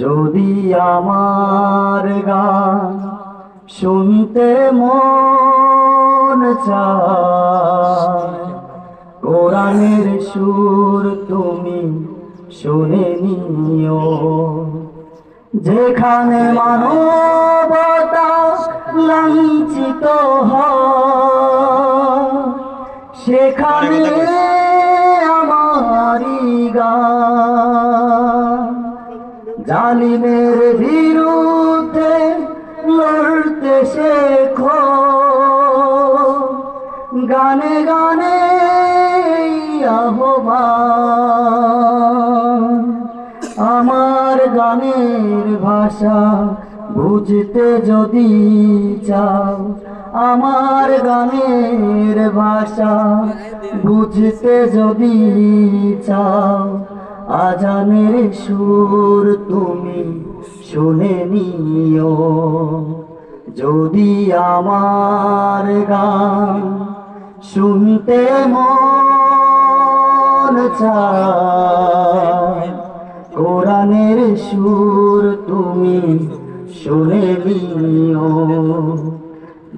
যদি আমার গান শুনতে মন চায়, কোরআনের সুর তুমি শুনে নিও। যেখানে মানবতা লাঞ্ছিত হয়, সেখানে আমারি গান। জালিমের বিরুদ্ধে লড়তে শেখো, গানে গানে আহ্বান। আমার গানের ভাষা বুঝতে যদি চাও, আমার গানের ভাষা বুঝতে যদি চাও, আজানের সুর তুমি শুনে নিও। যদি আমার গান শুনতে মন চায়, কোরআনের সুর তুমি শুনে নিও।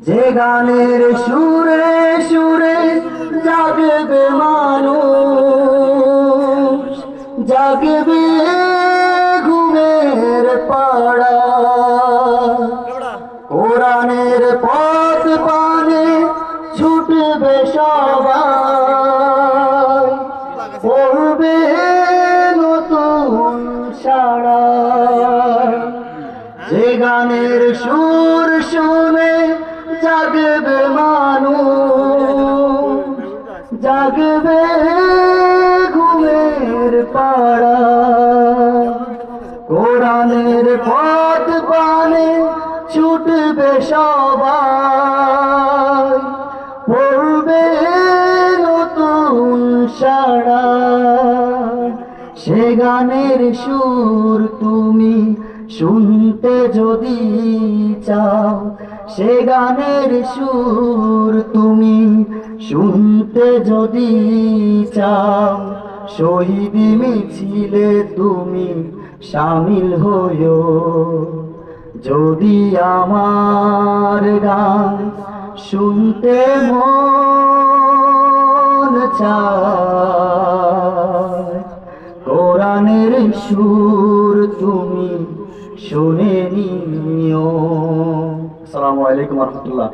যে গানের সুরে সুরে জাগবে মানুষ, জাগবে ঘুমের পাড়া। কোরআনের পথ পানে ছুটবে সবাই, পড়বে নতুন সাড়া। যে গানের সুর শুনে জাগবে মানুষ, জাগবে ঘুমের পাড়া। কোরআনের পথ পানে ছুটবে সবাই, পড়বে নতুন সাড়া। সে গানের সুর তুমি শুনতে যদি চাও, সে গানের সুর তুমি শুনতে যদি চাও, শহীদ মিছিলে তুমি শামিল হইও। যদি আমার গান শুনতে মন চায়, কোরআনের সুর তুমি শুনে নিও। আসসালামু আলাইকুম ওয়া রাহমাতুল্লাহ।